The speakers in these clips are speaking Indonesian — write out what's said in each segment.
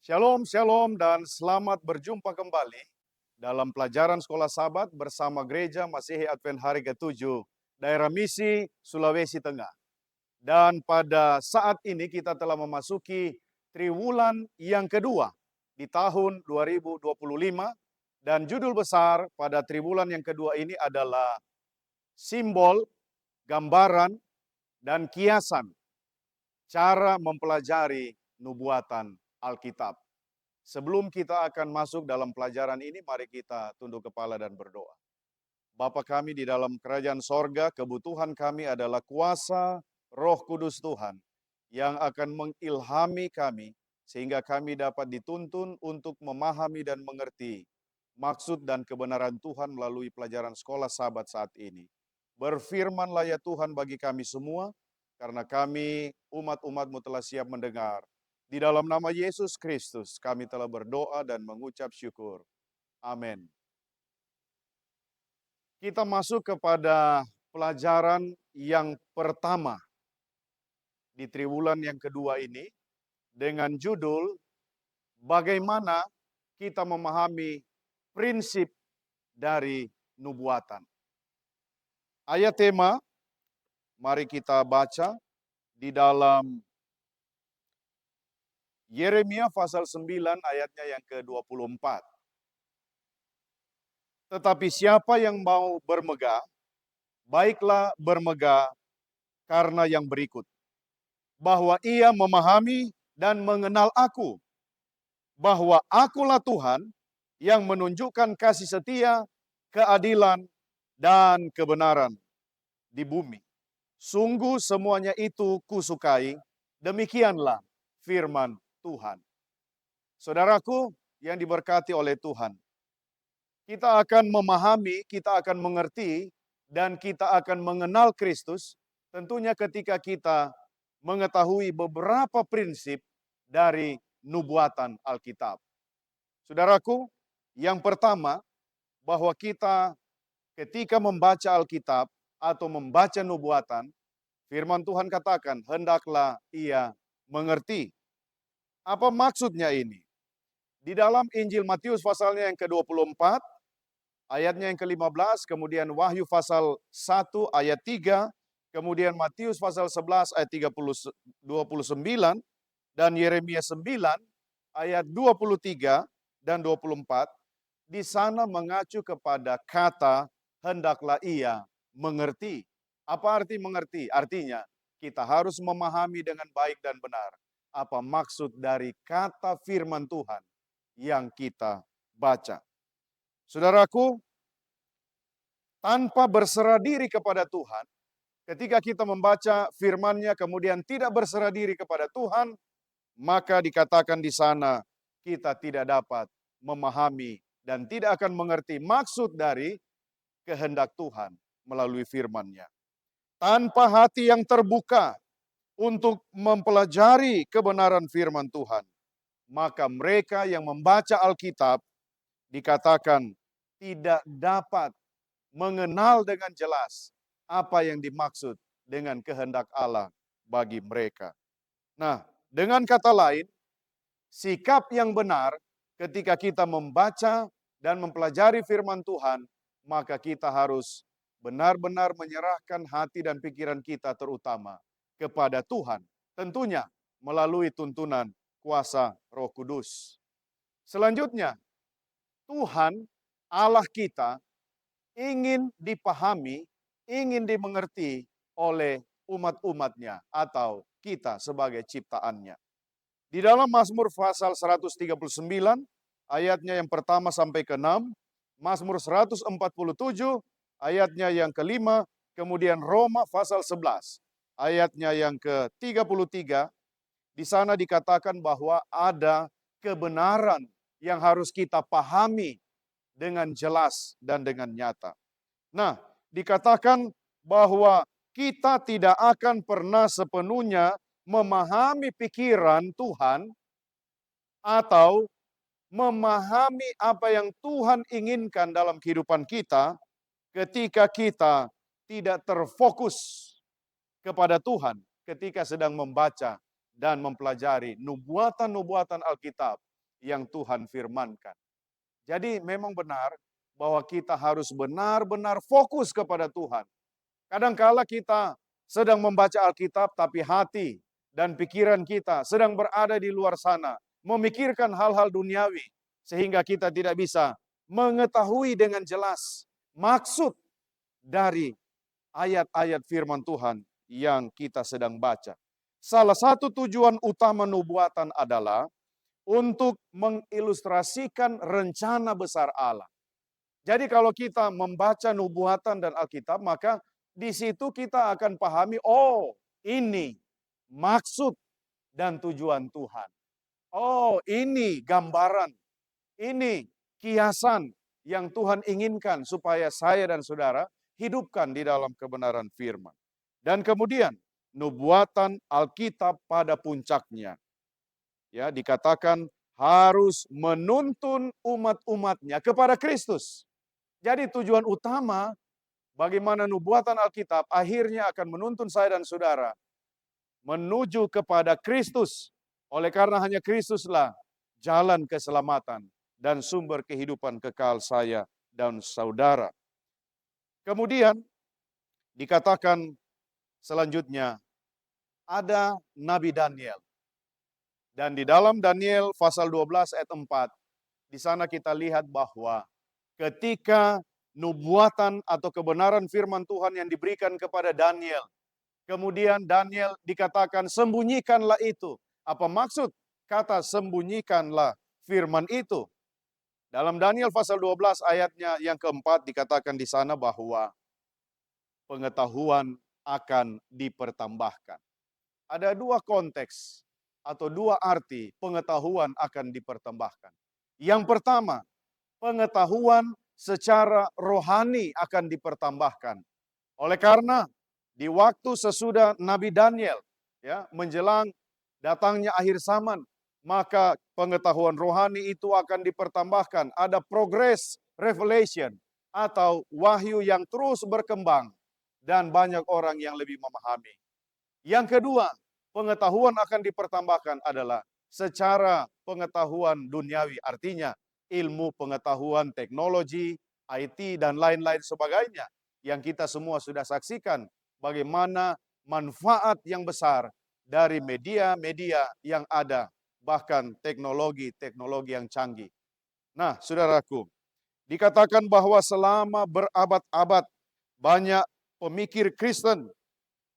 Shalom, shalom, dan selamat berjumpa kembali dalam pelajaran Sekolah Sabat bersama Gereja Masihi Advent Hari ke-7, Daerah Misi, Sulawesi Tengah. Dan pada saat ini kita telah memasuki triwulan yang kedua di tahun 2025, dan judul besar pada triwulan yang kedua ini adalah simbol, gambaran, dan kiasan cara mempelajari nubuatan Alkitab. Sebelum kita akan masuk dalam pelajaran ini, mari kita tunduk kepala dan berdoa. Bapa kami di dalam kerajaan sorga, kebutuhan kami adalah kuasa Roh Kudus Tuhan yang akan mengilhami kami sehingga kami dapat dituntun untuk memahami dan mengerti maksud dan kebenaran Tuhan melalui pelajaran Sekolah Sabat saat ini. Berfirmanlah ya Tuhan bagi kami semua, karena kami umat-umat-Mu telah siap mendengar. Di dalam nama Yesus Kristus kami telah berdoa dan mengucap syukur. Amin. Kita masuk kepada pelajaran yang pertama di triwulan yang kedua ini dengan judul bagaimana kita memahami prinsip dari nubuatan. Ayat tema, mari kita baca di dalam Yeremia pasal 9 ayatnya yang ke-24. Tetapi siapa yang mau bermegah, baiklah bermegah karena yang berikut. Bahwa ia memahami dan mengenal aku. Bahwa akulah Tuhan yang menunjukkan kasih setia, keadilan, dan kebenaran di bumi. Sungguh semuanya itu kusukai, demikianlah firman Tuhan. Saudaraku yang diberkati oleh Tuhan, kita akan memahami, kita akan mengerti, dan kita akan mengenal Kristus tentunya ketika kita mengetahui beberapa prinsip dari nubuatan Alkitab. Saudaraku, yang pertama, bahwa kita ketika membaca Alkitab atau membaca nubuatan, firman Tuhan katakan, hendaklah ia mengerti. Apa maksudnya ini? Di dalam Injil Matius pasalnya yang ke-24, ayatnya yang ke-15, kemudian Wahyu pasal 1 ayat 3, kemudian Matius pasal 11 ayat 29, dan Yeremia 9 ayat 23 dan 24, di sana mengacu kepada kata hendaklah ia mengerti. Apa arti mengerti? Artinya kita harus memahami dengan baik dan benar apa maksud dari kata firman Tuhan yang kita baca. Saudaraku, tanpa berserah diri kepada Tuhan, ketika kita membaca firman-Nya kemudian tidak berserah diri kepada Tuhan, maka dikatakan di sana kita tidak dapat memahami dan tidak akan mengerti maksud dari kehendak Tuhan melalui firman-Nya. Tanpa hati yang terbuka untuk mempelajari kebenaran firman Tuhan, maka mereka yang membaca Alkitab dikatakan tidak dapat mengenal dengan jelas apa yang dimaksud dengan kehendak Allah bagi mereka. Nah, dengan kata lain, sikap yang benar ketika kita membaca dan mempelajari firman Tuhan, maka kita harus benar-benar menyerahkan hati dan pikiran kita terutama kepada Tuhan. Tentunya melalui tuntunan kuasa Roh Kudus. Selanjutnya, Tuhan Allah kita ingin dipahami, ingin dimengerti oleh umat-umatnya atau kita sebagai ciptaannya. Di dalam Mazmur pasal 139, ayatnya yang pertama sampai ke-6, Mazmur 147, ayatnya yang ke-5, kemudian Roma pasal 11, ayatnya yang ke-33, di sana dikatakan bahwa ada kebenaran yang harus kita pahami dengan jelas dan dengan nyata. Nah, dikatakan bahwa kita tidak akan pernah sepenuhnya memahami pikiran Tuhan atau memahami apa yang Tuhan inginkan dalam kehidupan kita ketika kita tidak terfokus kepada Tuhan ketika sedang membaca dan mempelajari nubuatan-nubuatan Alkitab yang Tuhan firmankan. Jadi memang benar bahwa kita harus benar-benar fokus kepada Tuhan. Kadangkala kita sedang membaca Alkitab tapi hati dan pikiran kita sedang berada di luar sana, memikirkan hal-hal duniawi sehingga kita tidak bisa mengetahui dengan jelas maksud dari ayat-ayat firman Tuhan yang kita sedang baca. Salah satu tujuan utama nubuatan adalah untuk mengilustrasikan rencana besar Allah. Jadi kalau kita membaca nubuatan dan Alkitab, maka di situ kita akan pahami, oh ini maksud dan tujuan Tuhan. Oh ini gambaran, ini kiasan yang Tuhan inginkan supaya saya dan saudara hidupkan di dalam kebenaran firman. Dan kemudian nubuatan Alkitab pada puncaknya, ya, dikatakan harus menuntun umat-umatnya kepada Kristus. Jadi tujuan utama bagaimana nubuatan Alkitab akhirnya akan menuntun saya dan saudara menuju kepada Kristus. Oleh karena hanya Kristuslah jalan keselamatan dan sumber kehidupan kekal saya dan saudara. Kemudian dikatakan selanjutnya ada Nabi Daniel. Dan di dalam Daniel pasal 12 ayat 4, di sana kita lihat bahwa ketika nubuatan atau kebenaran firman Tuhan yang diberikan kepada Daniel, kemudian Daniel dikatakan sembunyikanlah itu. Apa maksud kata sembunyikanlah firman itu? Dalam Daniel pasal 12 ayatnya yang keempat dikatakan di sana bahwa pengetahuan akan dipertambahkan. Ada dua konteks atau dua arti pengetahuan akan dipertambahkan. Yang pertama, pengetahuan secara rohani akan dipertambahkan. Oleh karena di waktu sesudah Nabi Daniel, ya, menjelang datangnya akhir zaman, maka pengetahuan rohani itu akan dipertambahkan. Ada progress revelation atau wahyu yang terus berkembang dan banyak orang yang lebih memahami. Yang kedua, pengetahuan akan dipertambahkan adalah secara pengetahuan duniawi, artinya ilmu pengetahuan teknologi, IT, dan lain-lain sebagainya yang kita semua sudah saksikan bagaimana manfaat yang besar dari media-media yang ada, bahkan teknologi-teknologi yang canggih. Nah, saudaraku, dikatakan bahwa selama berabad-abad banyak pemikir Kristen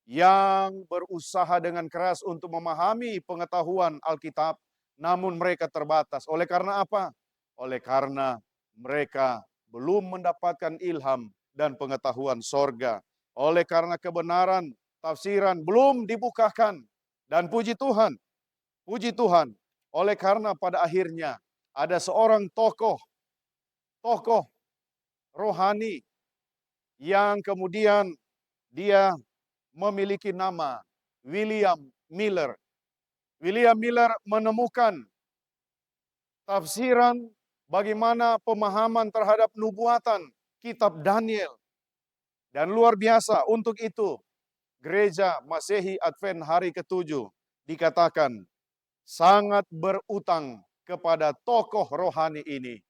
yang berusaha dengan keras untuk memahami pengetahuan Alkitab, namun mereka terbatas. Oleh karena apa? Oleh karena mereka belum mendapatkan ilham dan pengetahuan sorga. Oleh karena kebenaran tafsiran belum dibukakan. Dan puji Tuhan, oleh karena pada akhirnya ada seorang tokoh rohani yang kemudian dia memiliki nama William Miller. William Miller menemukan tafsiran bagaimana pemahaman terhadap nubuatan kitab Daniel. Dan luar biasa untuk itu, Gereja Masehi Advent hari ke-7 dikatakan sangat berutang kepada tokoh rohani ini.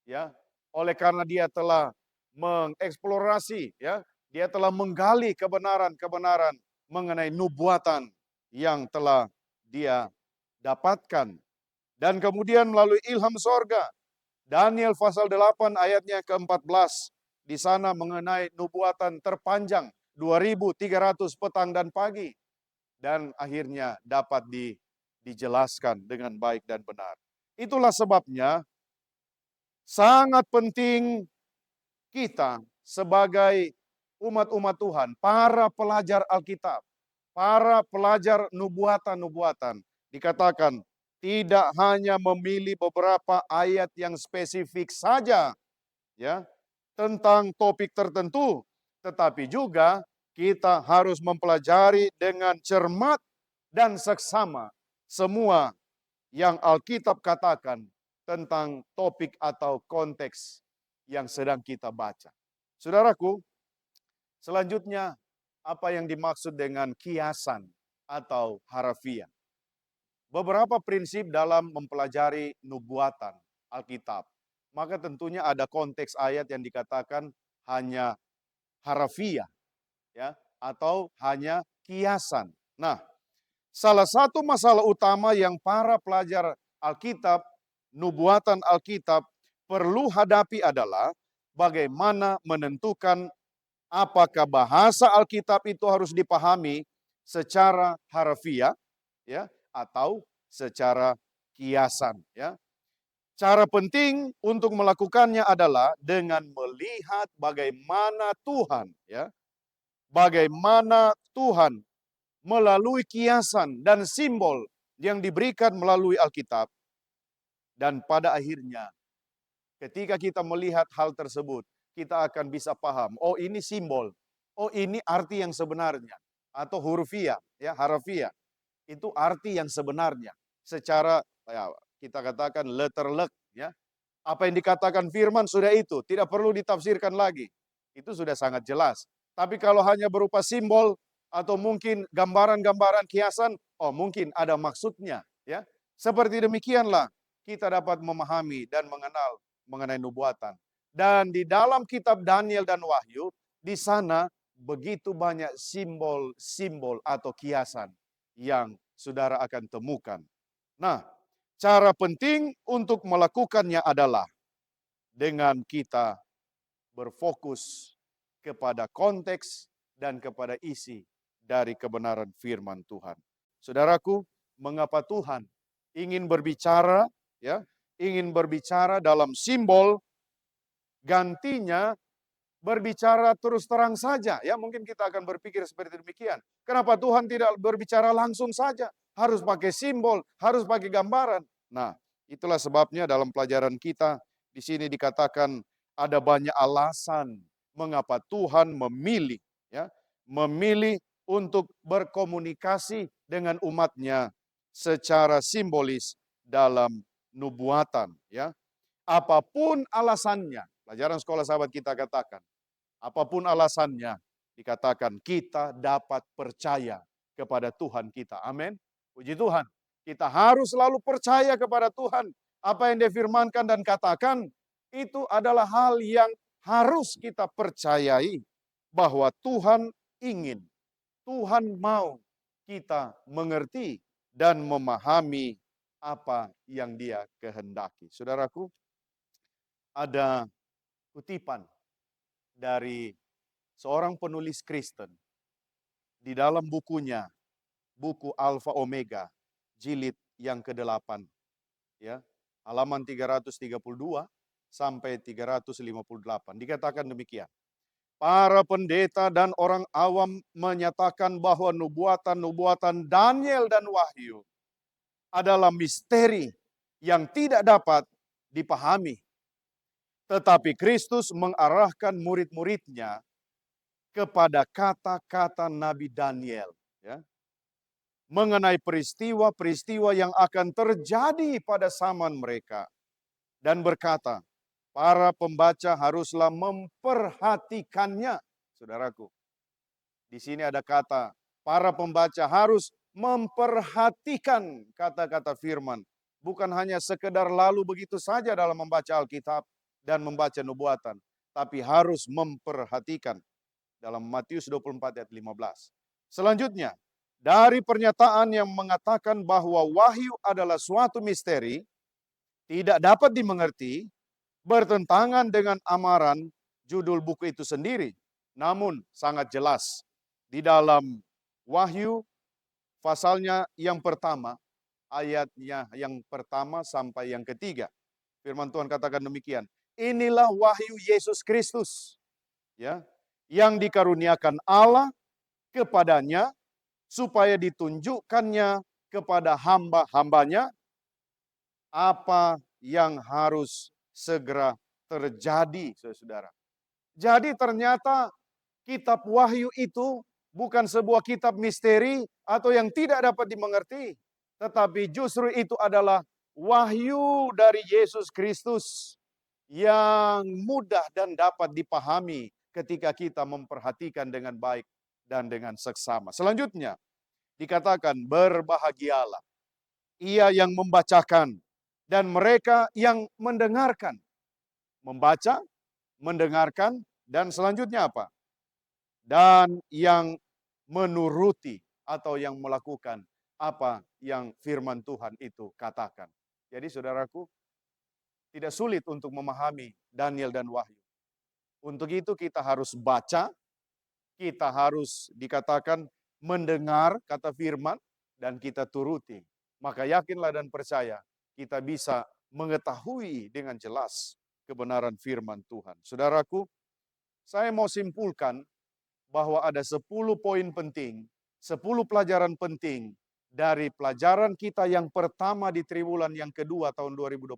Ya, oleh karena dia telah mengeksplorasi, ya, dia telah menggali kebenaran-kebenaran mengenai nubuatan yang telah dia dapatkan. Dan kemudian melalui ilham sorga, Daniel pasal 8 ayatnya ke-14, di sana mengenai nubuatan terpanjang 2300 petang dan pagi. Dan akhirnya dapat dijelaskan dengan baik dan benar. Itulah sebabnya sangat penting kita sebagai umat-umat Tuhan, para pelajar Alkitab, para pelajar nubuatan-nubuatan, dikatakan tidak hanya memilih beberapa ayat yang spesifik saja, ya, tentang topik tertentu, tetapi juga kita harus mempelajari dengan cermat dan seksama semua yang Alkitab katakan tentang topik atau konteks yang sedang kita baca. Saudaraku, selanjutnya apa yang dimaksud dengan kiasan atau harafiah? beberapa prinsip dalam mempelajari nubuatan Alkitab. Maka tentunya ada konteks ayat yang dikatakan hanya harafiah, ya, atau hanya kiasan. Nah, salah satu masalah utama yang para pelajar Alkitab, nubuatan Alkitab perlu hadapi adalah bagaimana menentukan apakah bahasa Alkitab itu harus dipahami secara harfiah, ya, atau secara kiasan, ya. Cara penting untuk melakukannya adalah dengan melihat bagaimana Tuhan, ya, bagaimana Tuhan melalui kiasan dan simbol yang diberikan melalui Alkitab. Dan pada akhirnya, ketika kita melihat hal tersebut, kita akan bisa paham, oh ini simbol, oh ini arti yang sebenarnya. Atau hurufiah, ya, harafiah. Itu arti yang sebenarnya. Secara, ya, kita katakan letterlek, ya. Apa yang dikatakan firman sudah itu, tidak perlu ditafsirkan lagi. Itu sudah sangat jelas. Tapi kalau hanya berupa simbol atau mungkin gambaran-gambaran kiasan, oh mungkin ada maksudnya, ya. Seperti demikianlah kita dapat memahami dan mengenal mengenai nubuatan. Dan di dalam kitab Daniel dan Wahyu, di sana begitu banyak simbol-simbol atau kiasan yang saudara akan temukan. Nah, cara penting untuk melakukannya adalah dengan kita berfokus kepada konteks dan kepada isi dari kebenaran firman Tuhan. Saudaraku, mengapa Tuhan ingin berbicara, ya, ingin berbicara dalam simbol, gantinya berbicara terus terang saja, ya, mungkin kita akan berpikir seperti demikian. Kenapa Tuhan tidak berbicara langsung saja? Harus pakai simbol, harus pakai gambaran. Nah, itulah sebabnya dalam pelajaran kita di sini dikatakan ada banyak alasan mengapa Tuhan memilih, ya, memilih untuk berkomunikasi dengan umatnya secara simbolis dalam nubuatan, ya. Apapun alasannya, pelajaran sekolah sahabat kita katakan, apapun alasannya, dikatakan kita dapat percaya kepada Tuhan kita. Amin. Puji Tuhan. Kita harus selalu percaya kepada Tuhan. Apa yang difirmankan dan katakan, itu adalah hal yang harus kita percayai. Bahwa Tuhan ingin, Tuhan mau kita mengerti dan memahami apa yang Dia kehendaki. Saudaraku, ada kutipan dari seorang penulis Kristen di dalam bukunya, buku Alfa Omega, jilid yang ke-8, ya, halaman 332 sampai 358. Dikatakan demikian. Para pendeta dan orang awam menyatakan bahwa nubuatan-nubuatan Daniel dan Wahyu adalah misteri yang tidak dapat dipahami. Tetapi Kristus mengarahkan murid-muridnya kepada kata-kata Nabi Daniel, ya, mengenai peristiwa-peristiwa yang akan terjadi pada zaman mereka. Dan berkata, para pembaca haruslah memperhatikannya. Saudaraku, di sini ada kata, para pembaca harus memperhatikan kata-kata firman. Bukan hanya sekedar lalu begitu saja dalam membaca Alkitab dan membaca nubuatan, tapi harus memperhatikan. Dalam Matius 24 ayat 15. Selanjutnya, dari pernyataan yang mengatakan bahwa wahyu adalah suatu misteri, tidak dapat dimengerti, bertentangan dengan amaran judul buku itu sendiri. Namun sangat jelas, di dalam Wahyu pasalnya yang pertama, ayatnya yang pertama sampai yang ketiga. Firman Tuhan katakan demikian. Inilah wahyu Yesus Kristus, ya, yang dikaruniakan Allah kepadanya supaya ditunjukkannya kepada hamba-hambanya apa yang harus segera terjadi, saudara. Jadi ternyata kitab Wahyu itu bukan sebuah kitab misteri atau yang tidak dapat dimengerti, tetapi justru itu adalah wahyu dari Yesus Kristus yang mudah dan dapat dipahami ketika kita memperhatikan dengan baik dan dengan seksama. Selanjutnya, dikatakan berbahagialah. Ia yang membacakan, dan mereka yang mendengarkan. Membaca, mendengarkan, dan selanjutnya apa? Dan yang menuruti atau yang melakukan apa yang firman Tuhan itu katakan. Jadi saudaraku, tidak sulit untuk memahami Daniel dan Wahyu. Untuk itu kita harus baca, kita harus dikatakan mendengar kata firman, dan kita turuti. Maka yakinlah dan percaya, kita bisa mengetahui dengan jelas kebenaran firman Tuhan. Saudaraku, saya mau simpulkan bahwa ada 10 poin penting, 10 pelajaran penting dari pelajaran kita yang pertama di triwulan yang kedua tahun 2025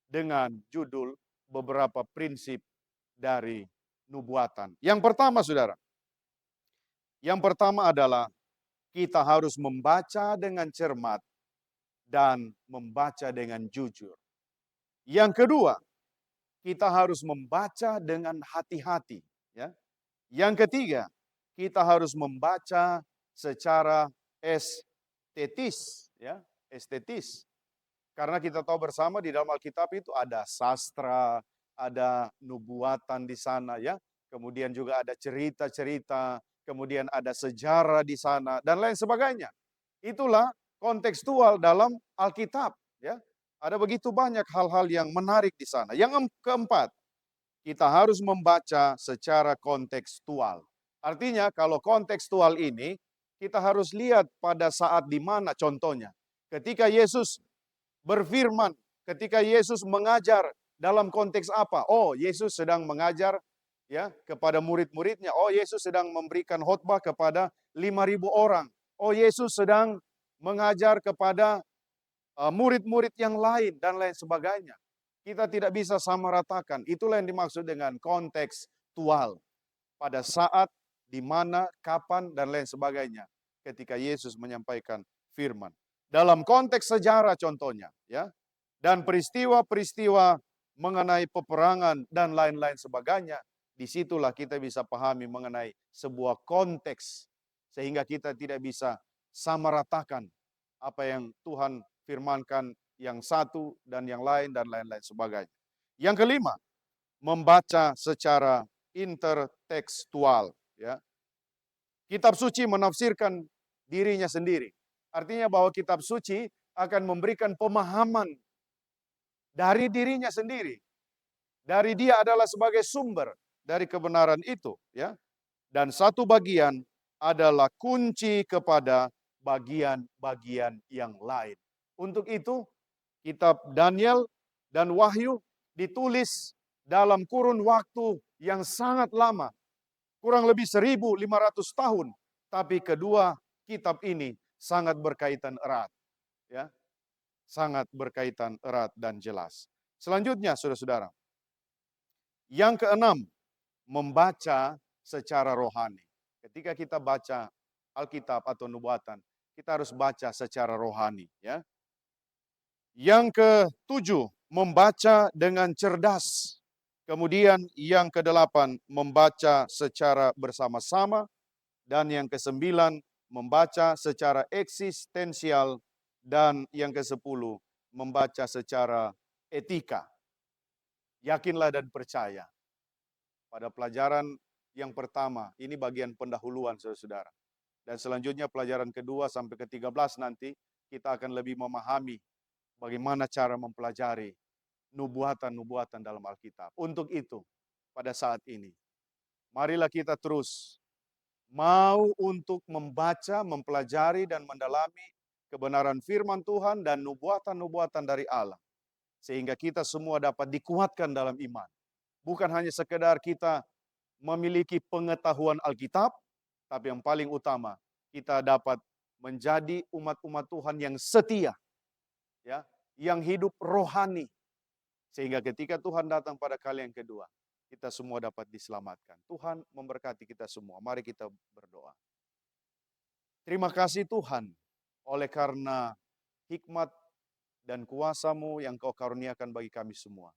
dengan judul beberapa prinsip dari nubuatan. Yang pertama, saudara, yang pertama adalah kita harus membaca dengan cermat dan membaca dengan jujur. Yang kedua, kita harus membaca dengan hati-hati, ya. Yang ketiga, kita harus membaca secara estetis, ya, estetis. Karena kita tahu bersama di dalam Alkitab itu ada sastra, ada nubuatan di sana, ya. Kemudian juga ada cerita-cerita, kemudian ada sejarah di sana dan lain sebagainya. Itulah kontekstual dalam Alkitab, ya. Ada begitu banyak hal-hal yang menarik di sana. Yang keempat, kita harus membaca secara kontekstual. Artinya kalau kontekstual ini, kita harus lihat pada saat di mana contohnya. Ketika Yesus berfirman, ketika Yesus mengajar, dalam konteks apa? Oh, Yesus sedang mengajar ya kepada murid-muridnya. Oh, Yesus sedang memberikan khotbah kepada 5.000 orang. Oh, Yesus sedang mengajar kepada murid-murid yang lain dan lain sebagainya. Kita tidak bisa samaratakan. Itulah yang dimaksud dengan kontekstual. Pada saat, di mana, kapan, dan lain sebagainya. Ketika Yesus menyampaikan firman. Dalam konteks sejarah contohnya. Ya, dan peristiwa-peristiwa mengenai peperangan dan lain-lain sebagainya. Disitulah kita bisa pahami mengenai sebuah konteks. Sehingga kita tidak bisa samaratakan apa yang Tuhan firmankan yang satu dan yang lain dan lain-lain sebagainya. Yang kelima, membaca secara intertekstual. Ya. Kitab suci menafsirkan dirinya sendiri. Artinya bahwa kitab suci akan memberikan pemahaman dari dirinya sendiri. Dari dia adalah sebagai sumber dari kebenaran itu. Ya. Dan satu bagian adalah kunci kepada bagian-bagian yang lain. Untuk itu, kitab Daniel dan Wahyu ditulis dalam kurun waktu yang sangat lama, kurang lebih 1.500 tahun. Tapi kedua kitab ini sangat berkaitan erat, ya, sangat berkaitan erat dan jelas. Selanjutnya, saudara-saudara, yang keenam, membaca secara rohani. Ketika kita baca Alkitab atau nubuatan, kita harus baca secara rohani, ya. Yang ketujuh, membaca dengan cerdas. Kemudian yang kedelapan, membaca secara bersama-sama. Dan yang kesembilan, membaca secara eksistensial. Dan yang kesepuluh, membaca secara etika. Yakinlah dan percaya. Pada pelajaran yang pertama, ini bagian pendahuluan saudara-saudara. Dan selanjutnya pelajaran kedua sampai ke-13 nanti, kita akan lebih memahami bagaimana cara mempelajari nubuatan-nubuatan dalam Alkitab. Untuk itu, pada saat ini, marilah kita terus mau untuk membaca, mempelajari, dan mendalami kebenaran firman Tuhan dan nubuatan-nubuatan dari Allah. Sehingga kita semua dapat dikuatkan dalam iman. Bukan hanya sekedar kita memiliki pengetahuan Alkitab, tapi yang paling utama, kita dapat menjadi umat-umat Tuhan yang setia, ya, yang hidup rohani. Sehingga ketika Tuhan datang pada kali yang kedua, kita semua dapat diselamatkan. Tuhan memberkati kita semua. Mari kita berdoa. Terima kasih Tuhan, oleh karena hikmat dan kuasa-Mu yang Kau karuniakan bagi kami semua.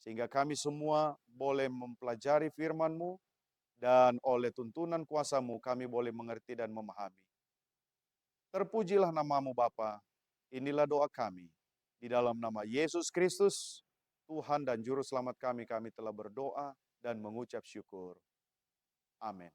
Sehingga kami semua boleh mempelajari firman-Mu, dan oleh tuntunan kuasa-Mu kami boleh mengerti dan memahami. Terpujilah nama-Mu Bapa. Inilah doa kami. Di dalam nama Yesus Kristus, Tuhan dan Juru Selamat kami telah berdoa dan mengucap syukur. Amin.